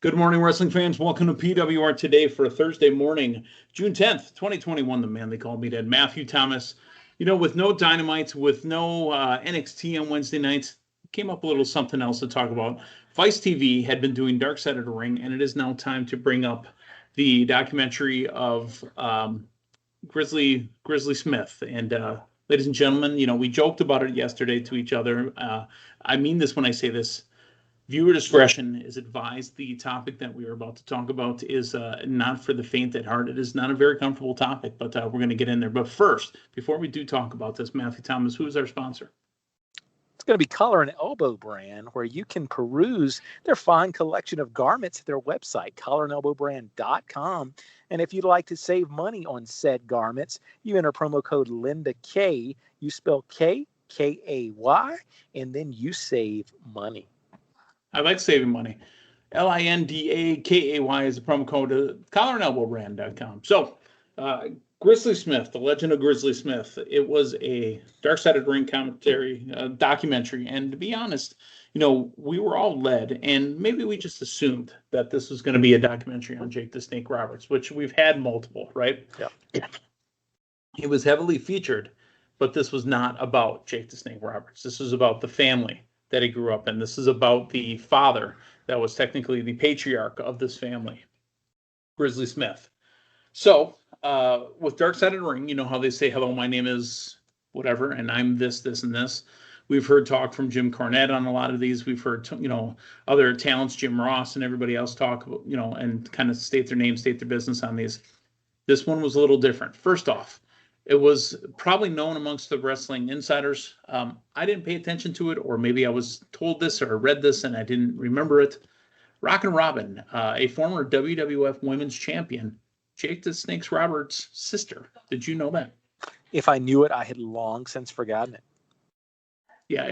Good morning, wrestling fans. Welcome to PWR today for a Thursday morning, June 10th, 2021. The man they call Meathead, Matthew Thomas. You know, with no Dynamites, with no NXT on Wednesday nights, came up a little something else to talk about. Vice TV had been doing Dark Side of the Ring, and it is now time to bring up the documentary of Grizzly Smith. And ladies and gentlemen, you know, we joked about it yesterday to each other. I mean this when I say this. Viewer discretion is advised. The topic that we are about to talk about is not for the faint at heart. It is not a very comfortable topic, but we're going to get in there. But first, before we do talk about this, Matthew Thomas, who is our sponsor? It's going to be Collar and Elbow brand, where you can peruse their fine collection of garments at their website, collarandelbowbrand.com. And if you'd like to save money on said garments, you enter promo code Linda K. You spell K, K-A-Y, and then you save money. I like saving money. LINDAKAY is the promo code collarandelbowbrand.com. So, Grizzly Smith, the legend of Grizzly Smith. It was a Dark Side of the Ring commentary, documentary. And to be honest, you know, we were all led, and maybe we just assumed that this was going to be a documentary on Jake the Snake Roberts, which we've had multiple, right? Yeah. He was heavily featured, but this was not about Jake the Snake Roberts. This was about the family that he grew up in. This is about the father that was technically the patriarch of this family, Grizzly Smith. So, with Dark Side of the Ring, you know how they say, hello, my name is whatever, and I'm this, this, and this. We've heard talk from Jim Cornette on a lot of these. We've heard, you know, other talents, Jim Ross and everybody else talk, you know, and kind of state their name, state their business on these. This one was a little different. First off, it was probably known amongst the wrestling insiders. I didn't pay attention to it, or maybe I was told this or read this and I didn't remember it. Rockin' Robin, a former WWF Women's Champion, Jake the Snake Roberts' sister. Did you know that? If I knew it, I had long since forgotten it. Yeah,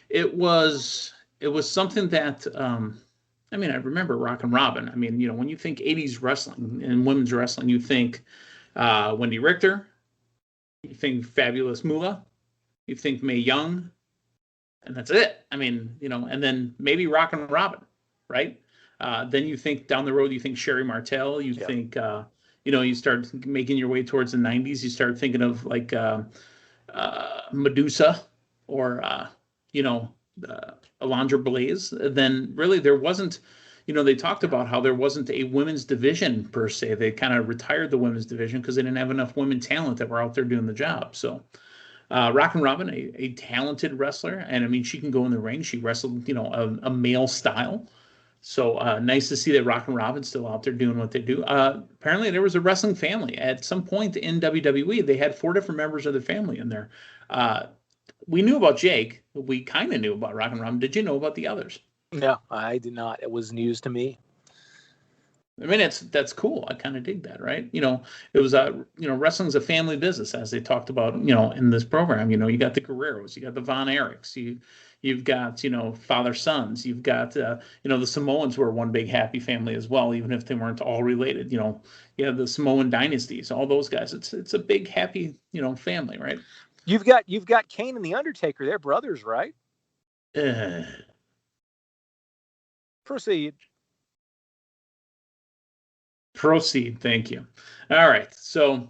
it was something that I mean, I remember Rockin' Robin. I mean, you know, when you think 80s wrestling and women's wrestling, you think Wendy Richter, you think Fabulous Moolah, you think Mae Young, and that's it. I mean, you know, and then maybe Rockin' Robin, right? Then you think down the road, you think Sherry Martel, you think, you know, you start making your way towards the 90s, you start thinking of like Medusa or, you know, Alundra Blaze. Then really there wasn't, you know, they talked about how there wasn't a women's division per se. They kind of retired the women's division because they didn't have enough women talent that were out there doing the job. So Rockin' Robin, a talented wrestler. And I mean, she can go in the ring. She wrestled, you know, a male style. So nice to see that Rockin' Robin's still out there doing what they do. Apparently there was a wrestling family. At some point in WWE, they had 4 different members of the family in there. We knew about Jake. We kind of knew about Rockin' Robin. Did you know about the others? No, I did not. It was news to me. I mean, that's cool. I kind of dig that, right? You know, it was you know, wrestling's a family business, as they talked about, you know, in this program. You know, you got the Guerreros, you got the Von Erichs, you've got, you know, father sons, you've got you know, the Samoans were one big happy family as well, even if they weren't all related. You know, you have the Samoan dynasties, all those guys. It's a big happy, you know, family, right? You've got Kane and the Undertaker. They're brothers, right? Proceed. Thank you. All right. So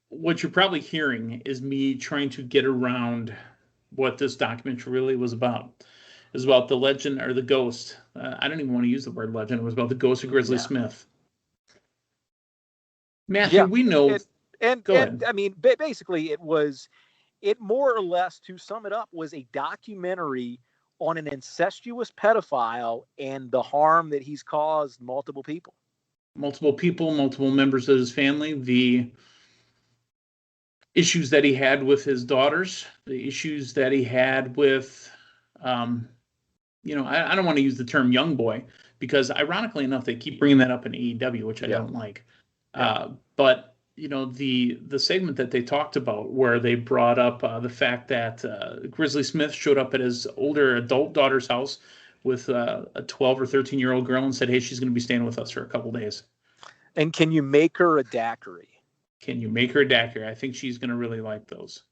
what you're probably hearing is me trying to get around what this documentary really was about. It was about the legend or the ghost. I don't even want to use the word legend. It was about the ghost of Grizzly Smith. Matthew, we know. And I mean, basically, it more or less, to sum it up, was a documentary on an incestuous pedophile and the harm that he's caused multiple people, multiple members of his family, the issues that he had with his daughters, the issues that he had with, you know, I don't want to use the term young boy because ironically enough, they keep bringing that up in AEW, which I don't like. But you know, the segment that they talked about where they brought up the fact that Grizzly Smith showed up at his older adult daughter's house with a 12 or 13-year-old girl and said, hey, she's going to be staying with us for a couple days. And can you make her a daiquiri? Can you make her a daiquiri? I think she's going to really like those.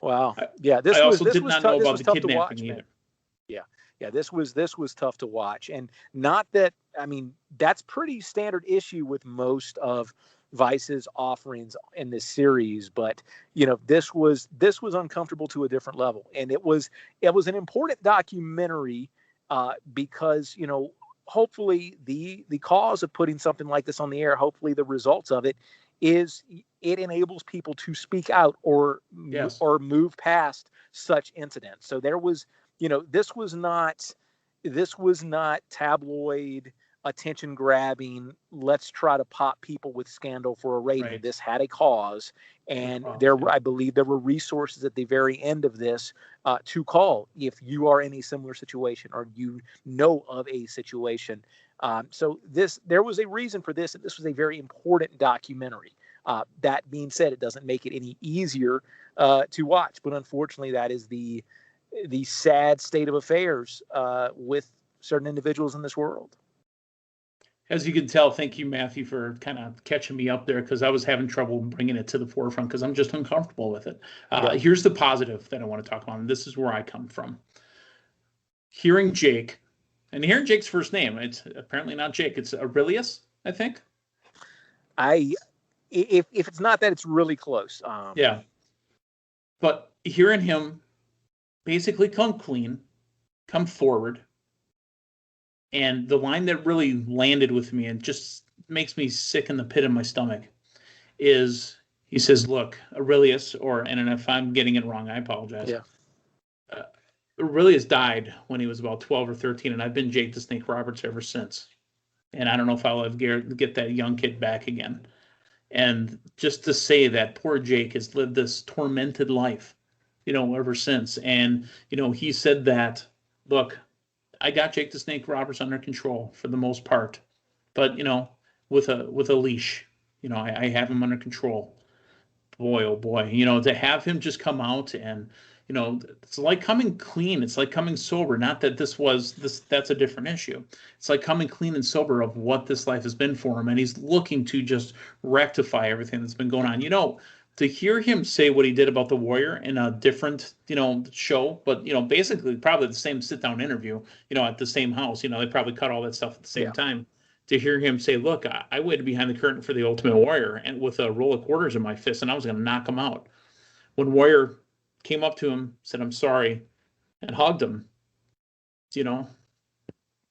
Wow. Yeah. I also did not know about the kidnapping either. Yeah. Yeah, this was tough to watch, and not that, I mean, that's pretty standard issue with most of Vice's offerings in this series, but this was uncomfortable to a different level, and it was an important documentary because hopefully the cause of putting something like this on the air, hopefully the results of it is it enables people to speak out Yes. or move past such incidents. So there was, this was not tabloid attention grabbing. Let's try to pop people with scandal for a rating. Right. This had a cause, and I believe there were resources at the very end of this to call if you are in a similar situation or you know of a situation. So there was a reason for this, and this was a very important documentary. That being said, it doesn't make it any easier to watch, but unfortunately, that is the sad state of affairs with certain individuals in this world. As you can tell, thank you, Matthew, for kind of catching me up there, because I was having trouble bringing it to the forefront because I'm just uncomfortable with it. Here's the positive that I want to talk about, and this is where I come from. Hearing Jake, and hearing Jake's first name, it's apparently not Jake, it's Aurelius, I think. If it's not that, it's really close. Yeah. But hearing him basically come clean, come forward, and the line that really landed with me and just makes me sick in the pit of my stomach is, he says, look, Aurelius, and if I'm getting it wrong, I apologize. Yeah. Aurelius died when he was about 12 or 13, and I've been Jake the Snake Roberts ever since. And I don't know if I'll ever get that young kid back again. And just to say that poor Jake has lived this tormented life, ever since. And, he said that, look, I got Jake the Snake Roberts under control for the most part, but, with a leash, I have him under control. Boy, oh boy, to have him just come out and, it's like coming clean. It's like coming sober. Not that that's a different issue. It's like coming clean and sober of what this life has been for him. And he's looking to just rectify everything that's been going on. To hear him say what he did about the Warrior in a different, show, but, basically probably the same sit-down interview, at the same house, they probably cut all that stuff at the same time. To hear him say, look, I waited behind the curtain for the Ultimate Warrior and with a roll of quarters in my fist, and I was going to knock him out. When Warrior came up to him, said, I'm sorry, and hugged him,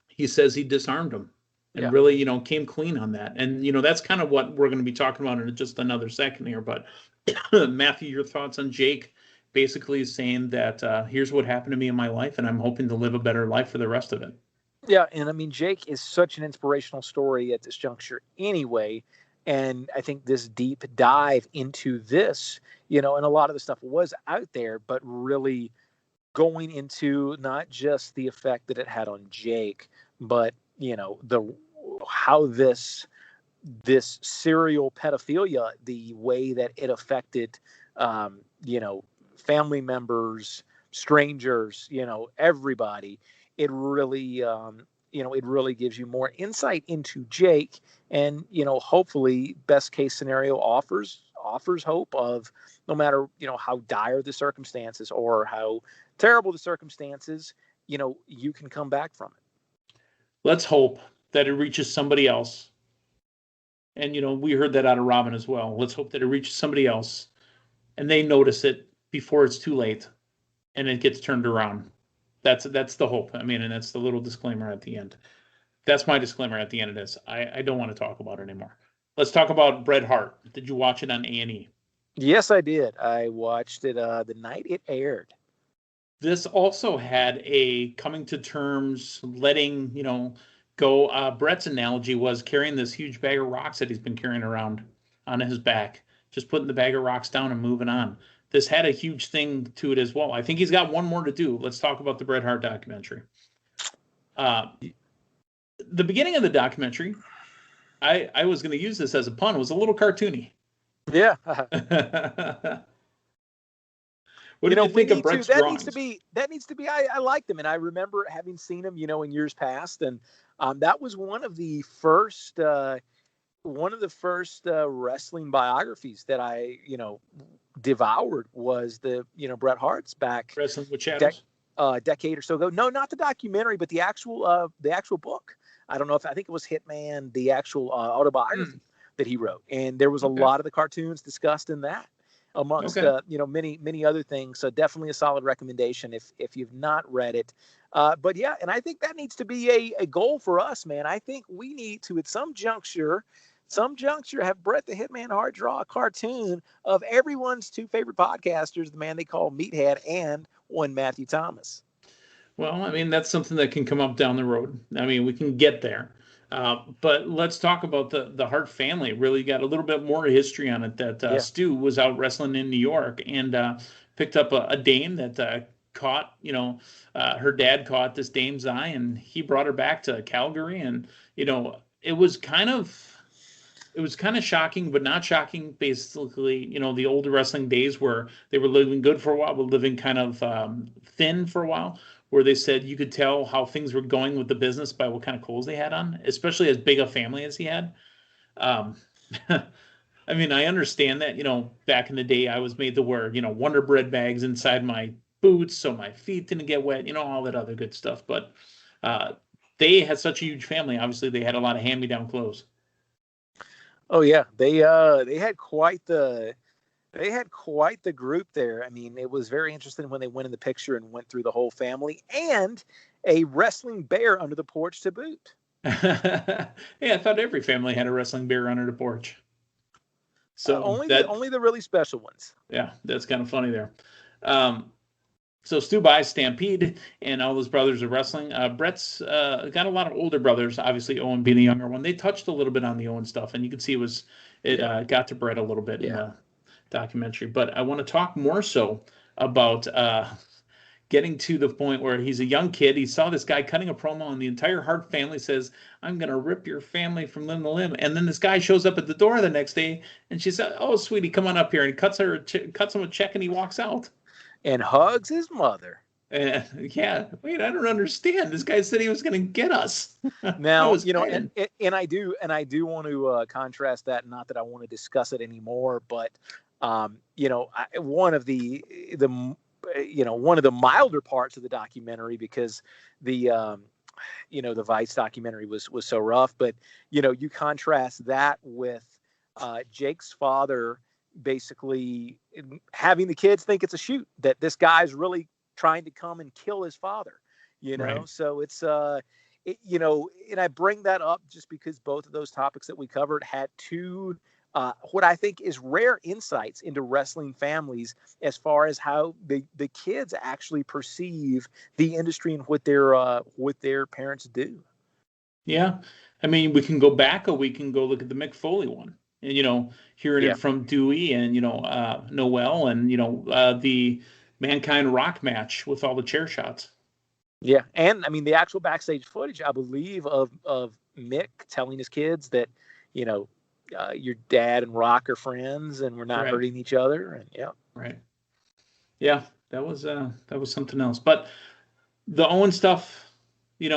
he says he disarmed him and really, came clean on that. And, that's kind of what we're going to be talking about in just another second here. But Matthew, your thoughts on Jake basically saying that here's what happened to me in my life, and I'm hoping to live a better life for the rest of it. Yeah, and I mean, Jake is such an inspirational story at this juncture anyway. And I think this deep dive into this, and a lot of the stuff was out there, but really going into not just the effect that it had on Jake, but, how this serial pedophilia, the way that it affected, family members, strangers, everybody. It really, it really gives you more insight into Jake, and hopefully, best case scenario offers hope of, no matter how dire the circumstances or how terrible the circumstances, you can come back from it. Let's hope that it reaches somebody else. And we heard that out of Robin as well. Let's hope that it reaches somebody else, and they notice it before it's too late, and it gets turned around. That's the hope. I mean, and that's the little disclaimer at the end. That's my disclaimer at the end of this. I don't want to talk about it anymore. Let's talk about Bret Hart. Did you watch it on A&E? Yes, I did. I watched it the night it aired. This also had a coming to terms, letting, go. Bret's analogy was carrying this huge bag of rocks that he's been carrying around on his back, just putting the bag of rocks down and moving on. This had a huge thing to it as well. I think he's got one more to do. Let's talk about the Bret Hart documentary. The beginning of the documentary, I was going to use this as a pun, was a little cartoony. Yeah. What did you think of Bret's drawings? That needs to be. I like them, and I remember having seen them, in years past, and that was one of the first wrestling biographies that I devoured was the Bret Hart's back. Wrestling with Shadows. a decade or so ago. No, not the documentary, but the actual book. I don't know if I think it was Hitman, the actual autobiography that he wrote, and there was a Okay. lot of the cartoons discussed in that, amongst Okay. many other things. So definitely a solid recommendation if you've not read it. But yeah, and I think that needs to be a goal for us, man. I think we need to, at some juncture, have Bret the Hitman Hart draw a cartoon of everyone's two favorite podcasters, the man they call Meathead and one Matthew Thomas. Well, I mean, that's something that can come up down the road. I mean, we can get there. But let's talk about the Hart family. Really got a little bit more history on it. That Yeah. Stu was out wrestling in New York and picked up a dame that caught, her dad caught this dame's eye, and he brought her back to Calgary. And it was kind of shocking, but not shocking. Basically, the old wrestling days where they were living good for a while, but living kind of thin for a while, where they said you could tell how things were going with the business by what kind of clothes they had on, especially as big a family as he had. Um, I mean, I understand that, back in the day, I was made to wear, Wonder Bread bags inside my boots so my feet didn't get wet, all that other good stuff. But uh, they had such a huge family. Obviously, they had a lot of hand-me-down clothes. Oh yeah, they had quite the group there. I mean, it was very interesting when they went in the picture and went through the whole family, and a wrestling bear under the porch to boot. Yeah, I thought every family had a wrestling bear under the porch. So Only the really special ones. yeah, that's kind of funny there. Um, so Stu buys Stampede, and all his brothers are wrestling. Brett's got a lot of older brothers. Obviously, Owen being the younger one. They touched a little bit on the Owen stuff, and you could see it got to Brett a little bit in the documentary. But I want to talk more so about getting to the point where he's a young kid. He saw this guy cutting a promo, and the entire Hart family says, "I'm going to rip your family from limb to limb." And then this guy shows up at the door the next day, and she said, "Oh, sweetie, come on up here." And he cuts him a check, and he walks out. And hugs his mother. Yeah, wait, I don't understand. This guy said he was going to get us. Now, and I do want to contrast that. Not that I want to discuss it anymore, but one of the one of the milder parts of the documentary, because the the Vice documentary was so rough, but you contrast that with Jake's father basically having the kids think it's a shoot, that this guy's really trying to come and kill his father, Right. so it's and I bring that up just because both of those topics that we covered had two what I think is rare insights into wrestling families, as far as how the kids actually perceive the industry and what their parents do. Yeah. I mean, we can go back, or we can go look at the Mick Foley one. And, hearing Yeah. it from Dewey and, Noel and, the Mankind Rock match with all the chair shots. Yeah, and I mean the actual backstage footage, I believe, of Mick telling his kids that, your dad and Rock are friends and we're not Right. hurting each other, and yeah. Right. Yeah, that was something else. But the Owen stuff, we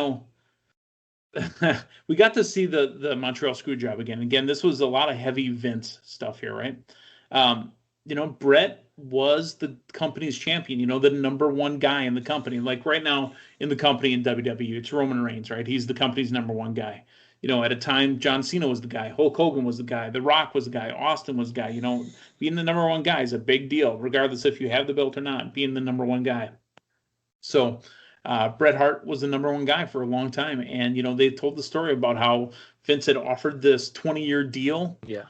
got to see the Montreal Screwjob again. Again, this was a lot of heavy Vince stuff here, right? Bret was the company's champion, the number one guy in the company. Like right now in the company in WWE, it's Roman Reigns, right? He's the company's number one guy. At a time, John Cena was the guy, Hulk Hogan was the guy, The Rock was the guy, Austin was the guy. Being the number one guy is a big deal, regardless if you have the belt or not, being the number one guy. So Bret Hart was the number one guy for a long time. And, they told the story about how Vince had offered this 20-year deal, Yeah.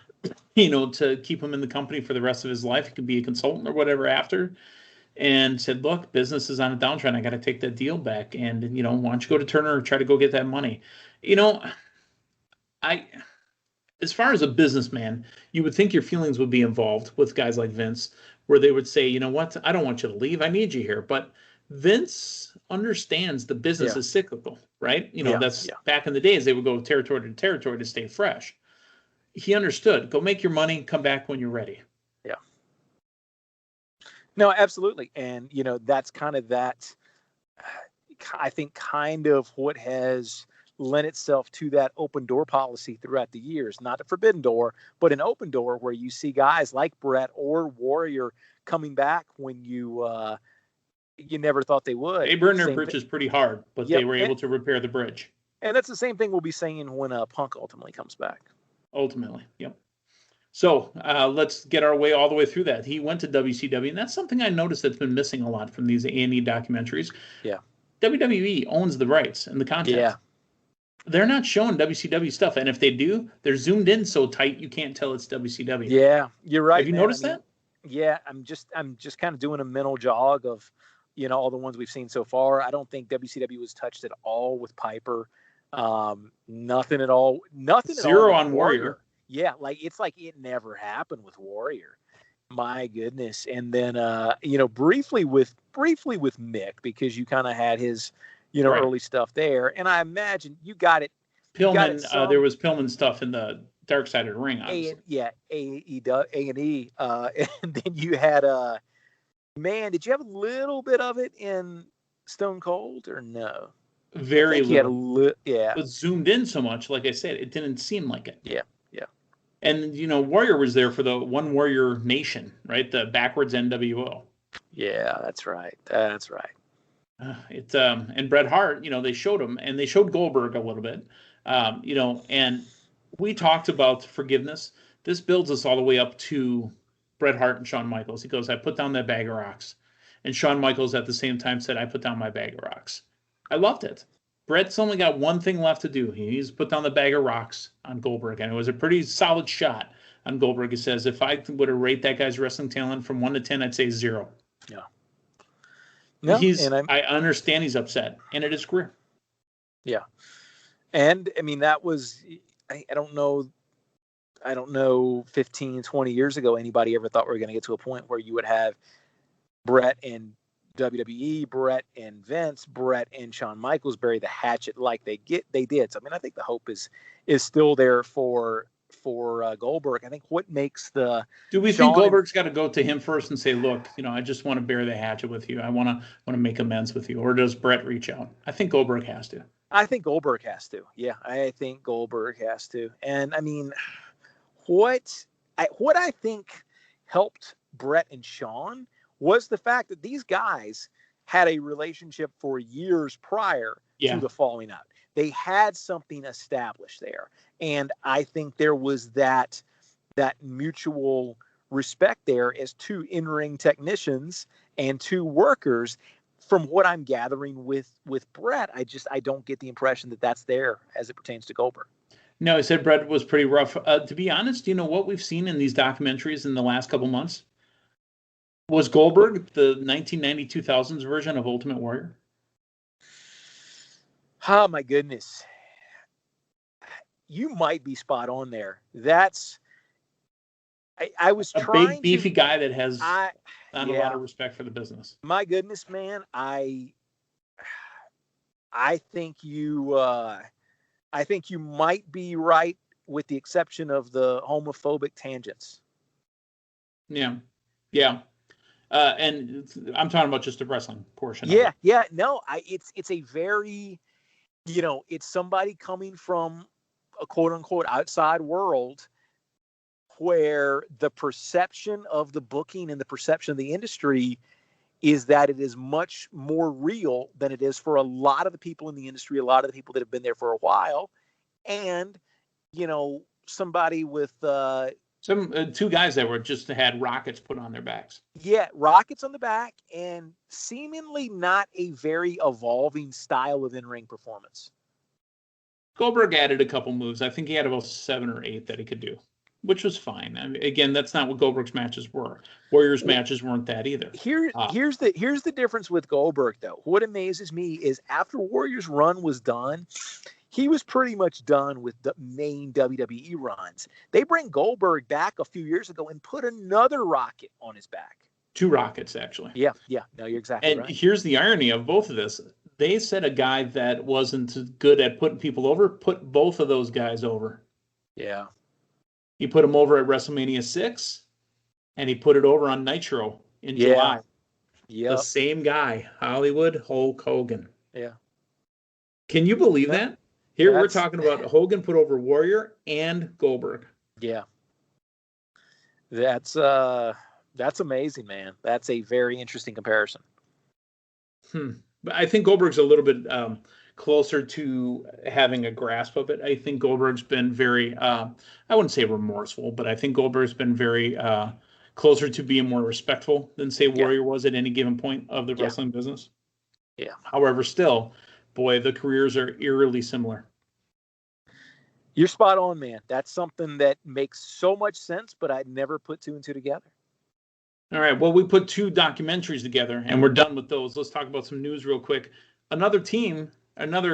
To keep him in the company for the rest of his life. He could be a consultant or whatever after. And said, look, business is on a downtrend. I got to take that deal back. And, why don't you go to Turner and try to go get that money? As far as a businessman, you would think your feelings would be involved with guys like Vince, where they would say, you know what, I don't want you to leave. I need you here. But Vince understands the business is cyclical, right? That's back in the days, they would go territory to territory to stay fresh. He understood, go make your money, come back when you're ready. Yeah. No, absolutely. And, that's kind of that, I think, kind of what has lent itself to that open door policy throughout the years. Not a forbidden door, but an open door, where you see guys like Bret or Warrior coming back when you you never thought they would. They burned their bridges pretty hard, but Yep. they were able to repair the bridge. And that's the same thing we'll be saying when Punk ultimately comes back. Ultimately, yep. So let's get our way all the way through that. He went to WCW, and that's something I noticed that's been missing a lot from these A&E documentaries. Yeah. WWE owns the rights and the content. Yeah. They're not showing WCW stuff, and if they do, they're zoomed in so tight you can't tell it's WCW. Yeah, you're right. Have you noticed that? Yeah, I'm just kind of doing a mental jog of, all the ones we've seen so far. I don't think WCW was touched at all with Piper. Nothing at all. Nothing. Zero at all on Warrior. Yeah, it's like it never happened with Warrior. My goodness. And then briefly with Mick, because you kind of had his right. early stuff there, and I imagine you got it. Pillman, there was Pillman stuff in the Dark Side of the Ring, obviously. A&E, and then you had man, did you have a little bit of it in Stone Cold or no? Very little. Yeah. It was zoomed in so much, like I said, it didn't seem like it. Yeah. And Warrior was there for the One Warrior Nation, right? The backwards NWO. Yeah, that's right. And Bret Hart, they showed him, and they showed Goldberg a little bit, and we talked about forgiveness. This builds us all the way up to Bret Hart and Shawn Michaels. He goes, I put down that bag of rocks. And Shawn Michaels at the same time said, I put down my bag of rocks. I loved it. Bret's only got one thing left to do. He's put down the bag of rocks on Goldberg, and it was a pretty solid shot on Goldberg. He says, if I were to rate that guy's wrestling talent from 1 to 10, I'd say 0. Yeah. No, I understand he's upset, and it is career. Yeah. And, I mean, that was, I don't know 15, 20 years ago, anybody ever thought we were going to get to a point where you would have Bret and WWE, Bret and Vince, Bret and Shawn Michaels bury the hatchet like they did. So, I mean, I think the hope is still there for Goldberg. I think what makes do we think Goldberg's got to go to him first and say, look, I just want to bury the hatchet with you. I want to make amends with you. Or does Bret reach out? I think Goldberg has to. I think Goldberg has to. Yeah, I think Goldberg has to. And I mean, what I think helped Bret and Shawn was the fact that these guys had a relationship for years prior to the falling out. They had something established there. And I think there was that mutual respect there as two in-ring technicians and two workers. From what I'm gathering with Bret, I don't get the impression that that's there as it pertains to Goldberg. No, I said Bret was pretty rough. To be honest, what we've seen in these documentaries in the last couple months? Was Goldberg the 1990-2000s version of Ultimate Warrior? Oh, my goodness. You might be spot on there. I was trying big, beefy guy that has not a lot of respect for the business. My goodness, man. I think you might be right, with the exception of the homophobic tangents. Yeah. And I'm talking about just the wrestling portion. Yeah. No, it's a very, it's somebody coming from a quote unquote outside world where the perception of the booking and the perception of the industry is that it is much more real than it is for a lot of the people in the industry, a lot of the people that have been there for a while. And, somebody with, two guys that were just had rockets put on their backs. Yeah, rockets on the back, and seemingly not a very evolving style of in-ring performance. Goldberg added a couple moves. I think he had about 7 or 8 that he could do, which was fine. I mean, again, that's not what Goldberg's matches were. Warriors matches weren't that either. Here's the difference with Goldberg, though. What amazes me is after Warriors' run was done, he was pretty much done with the main WWE runs. They bring Goldberg back a few years ago and put another rocket on his back. 2 rockets, actually. Yeah. No, you're exactly right. And here's the irony of both of this. They said a guy that wasn't good at putting people over put both of those guys over. Yeah. He put him over at WrestleMania 6, and he put it over on Nitro in July. Yeah. The same guy, Hollywood Hulk Hogan. Yeah. Can you believe that? Here we're talking about Hogan put over Warrior and Goldberg. Yeah. That's amazing, man. That's a very interesting comparison. But I think Goldberg's a little bit closer to having a grasp of it. I think Goldberg's been very, I wouldn't say remorseful, but I think Goldberg's been very closer to being more respectful than, say, Yeah. Warrior was at any given point of the wrestling business. Yeah. However, still, boy, the careers are eerily similar. You're spot on, man. That's something that makes so much sense, but I'd never put two and two together. All right. Well, we put 2 documentaries together, and we're done with those. Let's talk about some news real quick. Another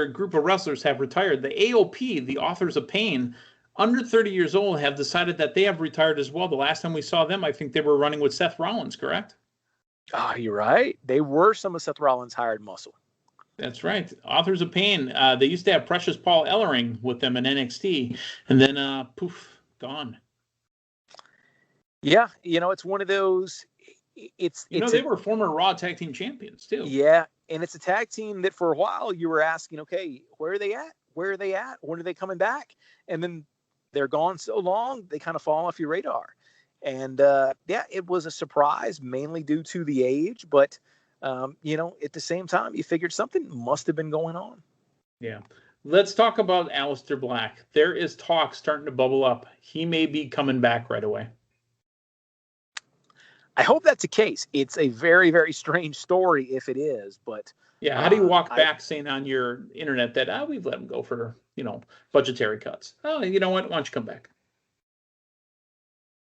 group of wrestlers have retired. The AOP, the Authors of Pain, under 30 years old, have decided that they have retired as well. The last time we saw them, I think they were running with Seth Rollins, correct? Oh, you're right. They were some of Seth Rollins' hired muscle. That's right. Authors of Pain. They used to have Precious Paul Ellering with them in NXT, and then poof, gone. Yeah, it's one of those. They were former Raw Tag Team Champions too. Yeah, and it's a tag team that for a while you were asking, okay, where are they at? Where are they at? When are they coming back? And then they're gone so long, they kind of fall off your radar. And it was a surprise, mainly due to the age, but at the same time, you figured something must have been going on. Yeah. Let's talk about Aleister Black. There is talk starting to bubble up. He may be coming back right away. I hope that's the case. It's a very, very strange story if it is, but yeah, how do you walk back saying on your internet that we've let him go for budgetary cuts? Oh, you know what? Why don't you come back?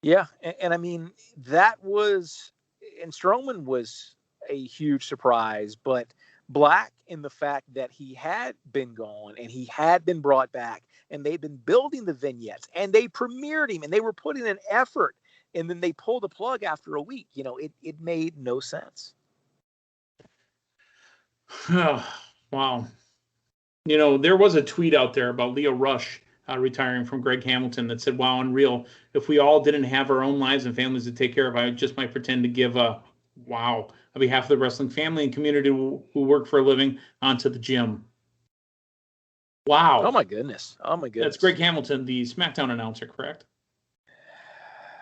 Yeah, and I mean that was, and Strowman was a huge surprise, but Black, in the fact that he had been gone and he had been brought back, and they'd been building the vignettes and they premiered him and they were putting an effort. And then they pulled the plug after a week. It made no sense. Oh, wow. There was a tweet out there about Leo Rush retiring from Greg Hamilton that said, wow, unreal. If we all didn't have our own lives and families to take care of, I just might pretend to give on behalf of the wrestling family and community who work for a living onto the gym. Wow. Oh, my goodness. That's Greg Hamilton, the SmackDown announcer, correct?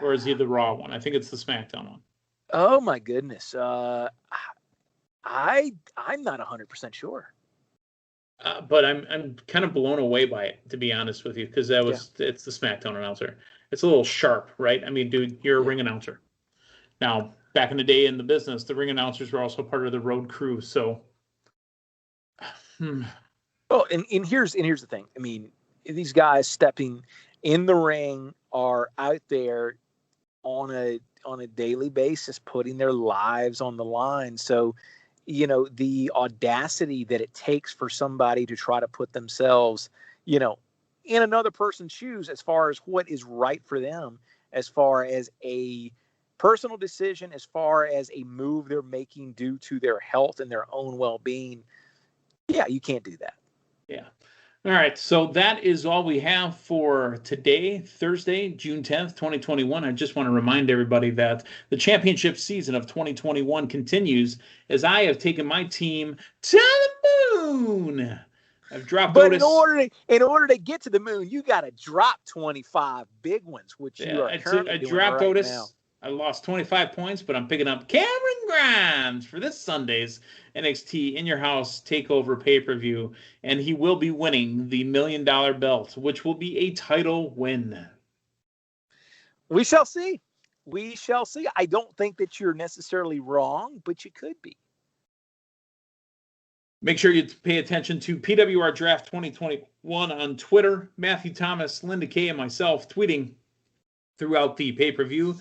Or is he the Raw one? I think it's the SmackDown one. Oh my goodness. I'm not 100% sure. But I'm kind of blown away by it, to be honest with you, because it's the SmackDown announcer. It's a little sharp, right? I mean, dude, you're a ring announcer. Now, back in the day in the business, the ring announcers were also part of the road crew. So, Oh, and here's the thing. I mean, these guys stepping in the ring are out there on a daily basis, putting their lives on the line. So, the audacity that it takes for somebody to try to put themselves, in another person's shoes as far as what is right for them, as far as a personal decision, as far as a move they're making due to their health and their own well-being. Yeah, you can't do that. Yeah. All right, so that is all we have for today, Thursday, June 10th, 2021. I just want to remind everybody that the championship season of 2021 continues as I have taken my team to the moon. I've dropped But Otis. in order to get to the moon, you got to drop 25 big ones, which you are currently doing dropped right Otis. now. I lost 25 points, but I'm picking up Cameron Grimes for this Sunday's NXT In Your House TakeOver pay-per-view, and he will be winning the $1 million belt, which will be a title win. We shall see. We shall see. I don't think that you're necessarily wrong, but you could be. Make sure you pay attention to PWR Draft 2021 on Twitter. Matthew Thomas, Linda Kay, and myself tweeting throughout the pay-per-view.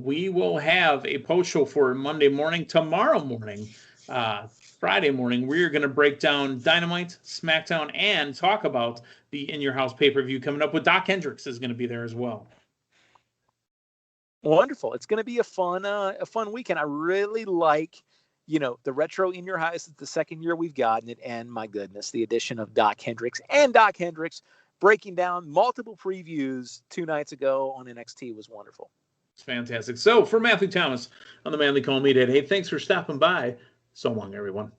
We will have a post show for Monday morning. Tomorrow morning, Friday morning, we're going to break down Dynamite, SmackDown, and talk about the In Your House pay-per-view coming up with Doc Hendricks is going to be there as well. Wonderful. It's going to be a fun weekend. I really like, the retro In Your House. It's the second year we've gotten it. And my goodness, the addition of Doc Hendricks breaking down multiple previews 2 nights ago on NXT was wonderful. It's fantastic. So for Matthew Thomas on the Manly Call Meathead, hey, thanks for stopping by. So long, everyone.